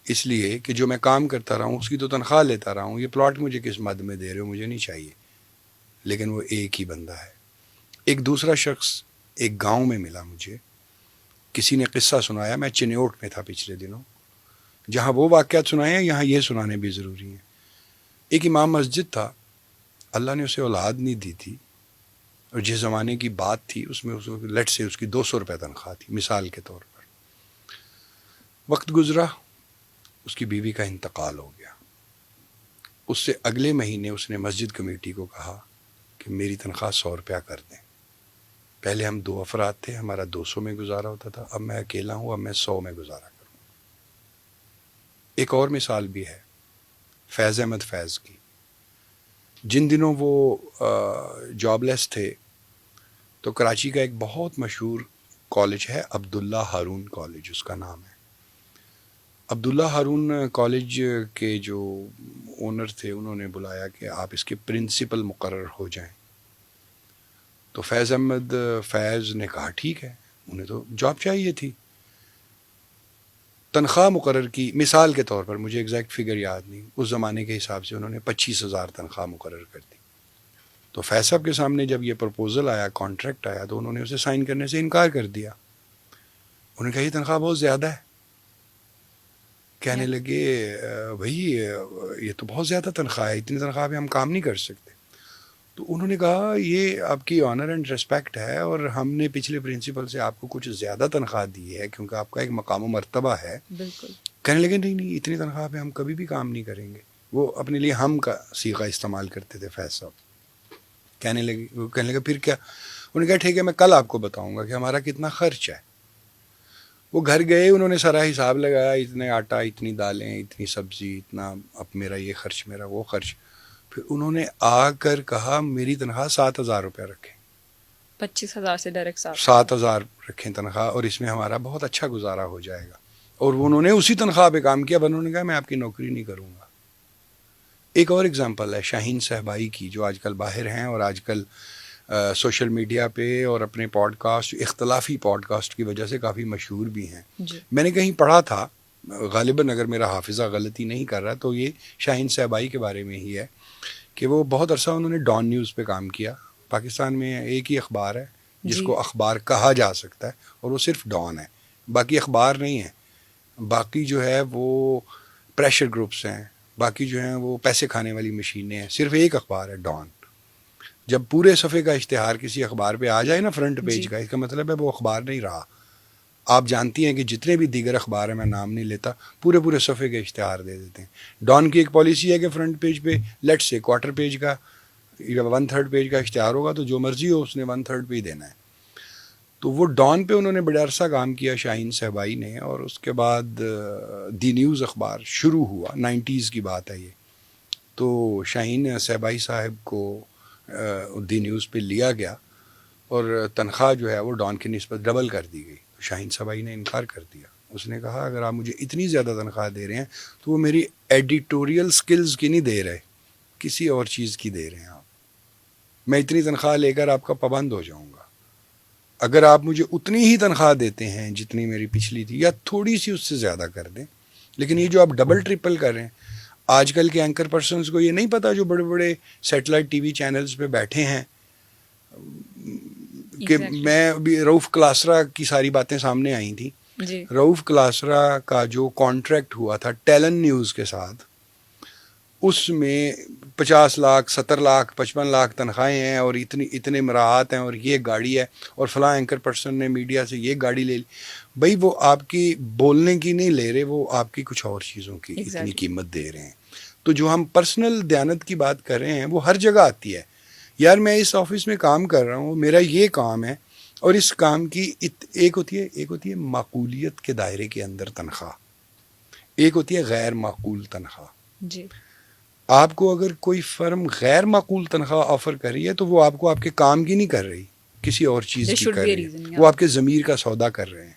اس لیے کہ جو میں کام کرتا رہا ہوں اس کی تو تنخواہ لیتا رہا ہوں. یہ پلاٹ مجھے کس مد میں دے رہے ہو, مجھے نہیں چاہیے. لیکن وہ ایک ہی بندہ ہے. ایک دوسرا شخص ایک گاؤں میں ملا مجھے. کسی نے قصہ سنایا, میں چنیوٹ میں تھا پچھلے دنوں, جہاں وہ واقعات سنائے ہیں یہاں یہ سنانے بھی ضروری ہیں. ایک امام مسجد تھا, اللہ نے اسے اولاد نہیں دی تھی, اور جس زمانے کی بات تھی اس میں لٹ سے اس کی 200 روپے تنخواہ تھی مثال کے طور پر. وقت گزرا, اس کی بیوی کا انتقال ہو گیا. اس سے اگلے مہینے اس نے مسجد کمیٹی کو کہا کہ میری تنخواہ 100 روپیہ کر دیں. پہلے ہم 2 افراد تھے, ہمارا 200 میں گزارا ہوتا تھا, اب میں اکیلا ہوں, اب میں 100 میں گزارا کروں. ایک اور مثال بھی ہے فیض احمد فیض کی. جن دنوں وہ جاب لیس تھے تو کراچی کا ایک بہت مشہور کالج ہے, عبداللہ ہارون کالج اس کا نام ہے. عبداللہ ہارون کالج کے جو اونر تھے انہوں نے بلایا کہ آپ اس کے پرنسپل مقرر ہو جائیں. تو فیض احمد فیض نے کہا ٹھیک ہے, انہیں تو جاب چاہیے تھی. تنخواہ مقرر کی, مثال کے طور پر مجھے ایگزیکٹ فگر یاد نہیں, اس زمانے کے حساب سے انہوں نے 25,000 تنخواہ مقرر کر دی. تو فیض صاحب کے سامنے جب یہ پرپوزل آیا, کانٹریکٹ آیا, تو انہوں نے اسے سائن کرنے سے انکار کر دیا. انہوں نے کہا یہ تنخواہ بہت زیادہ ہے. کہنے لگے بھائی یہ تو بہت زیادہ تنخواہ ہے, اتنی تنخواہ پہ ہم کام نہیں کر سکتے. تو انہوں نے کہا یہ آپ کی آنر اینڈ ریسپیکٹ ہے, اور ہم نے پچھلے پرنسپل سے آپ کو کچھ زیادہ تنخواہ دی ہے کیونکہ آپ کا ایک مقام و مرتبہ ہے. بالکل. کہنے لگے نہیں اتنی تنخواہ پہ ہم کبھی بھی کام نہیں کریں گے. وہ اپنے لیے ہم کا صیغہ استعمال کرتے تھے فیض صاحب. کہنے لگے پھر کیا. انہوں نے کہا ٹھیک ہے میں کل آپ کو بتاؤں گا کہ ہمارا کتنا خرچ ہے. وہ گھر گئے, انہوں نے سارا حساب لگایا, اتنے آٹا, اتنی دالیں, اتنی سبزی, اتنا, اب میرا یہ خرچ, میرا وہ خرچ. پھر انہوں نے آ کر کہا میری تنخواہ 7,000 روپیہ رکھیں. 25,000 سے ڈائریکٹ 7,000 رکھیں تنخواہ, اور اس میں ہمارا بہت اچھا گزارا ہو جائے گا. اور انہوں نے اسی تنخواہ پہ کام کیا. انہوں نے کہا میں آپ کی نوکری نہیں کروں گا. ایک اور اگزامپل ہے شاہین صہبائی کی, جو آج کل باہر ہیں اور آج کل سوشل میڈیا پہ اور اپنے پوڈ کاسٹ, اختلافی پوڈ کاسٹ کی وجہ سے کافی مشہور بھی ہیں. میں نے کہیں پڑھا تھا, غالباً اگر میرا حافظہ غلطی نہیں کر رہا تو یہ شاہین صہبائی کے بارے میں ہی ہے کہ وہ بہت عرصہ انہوں نے ڈان نیوز پہ کام کیا. پاکستان میں ایک ہی اخبار ہے جس کو اخبار کہا جا سکتا ہے, اور وہ صرف ڈان ہے, باقی اخبار نہیں ہے. باقی جو ہے وہ پریشر گروپس ہیں, باقی جو ہیں وہ پیسے کھانے والی مشینیں ہیں. صرف ایک اخبار ہے ڈان. جب پورے صفحے کا اشتہار کسی اخبار پہ آ جائے نا, فرنٹ پیج کا, اس کا مطلب ہے وہ اخبار نہیں رہا. آپ جانتی ہیں کہ جتنے بھی دیگر اخبار ہیں, میں نام نہیں لیتا, پورے صفحے کے اشتہار دے دیتے ہیں. ڈان کی ایک پالیسی ہے کہ فرنٹ پیج پہ لیٹ سے کوارٹر پیج کا یا 1/3 پیج کا اشتہار ہوگا, تو جو مرضی ہو اس نے 1/3 پہ ہی دینا ہے. تو وہ ڈان پہ انہوں نے بڑا عرصہ کام کیا شاہین صہبائی نے, اور اس کے بعد دی نیوز اخبار شروع ہوا, 90s کی بات ہے یہ. تو شاہین صہبائی صاحب کو دی نیوز پہ لیا گیا, اور تنخواہ جو ہے وہ ڈان کی نسبت ڈبل کر دی گئی. شاہین صہبائی نے انکار کر دیا. اس نے کہا اگر آپ مجھے اتنی زیادہ تنخواہ دے رہے ہیں تو وہ میری ایڈیٹوریل سکلز کی نہیں دے رہے, کسی اور چیز کی دے رہے ہیں آپ. میں اتنی تنخواہ لے کر آپ کا پابند ہو جاؤں گا. اگر آپ مجھے اتنی ہی تنخواہ دیتے ہیں جتنی میری پچھلی تھی, یا تھوڑی سی اس سے زیادہ کر دیں, لیکن یہ جو آپ ڈبل ٹرپل کر رہے ہیں. آج کل کے اینکر پرسنز کو یہ نہیں پتا, جو بڑے بڑے سیٹلائٹ ٹی وی چینلز پہ بیٹھے ہیں, کہ میں ابھی رؤف کلاسرا کی ساری باتیں سامنے آئی تھیں. رؤف کلاسرا کا جو کانٹریکٹ ہوا تھا ٹیلن نیوز کے ساتھ, اس میں 50 لاکھ 70 لاکھ 55 لاکھ تنخواہیں ہیں, اور اتنے مراعات ہیں, اور یہ گاڑی ہے, اور فلاں اینکر پرسن نے میڈیا سے یہ گاڑی لے لی. بھائی وہ آپ کی بولنے کی نہیں لے رہے, وہ آپ کی کچھ اور چیزوں کی اتنی قیمت دے رہے ہیں. تو جو ہم پرسنل دیانت کی بات کر رہے ہیں وہ ہر جگہ آتی ہے. یار میں اس آفس میں کام کر رہا ہوں, میرا یہ کام ہے, اور اس کام کی ایک ہوتی ہے معقولیت کے دائرے کے اندر تنخواہ, ایک ہوتی ہے غیر معقول تنخواہ. جی. آپ کو اگر کوئی فرم غیر معقول تنخواہ آفر کر رہی ہے تو وہ آپ کو آپ کے کام کی نہیں کر رہی, کسی اور چیز کی کر رہی ہے. وہ آپ کے ضمیر کا سودا کر رہے ہیں.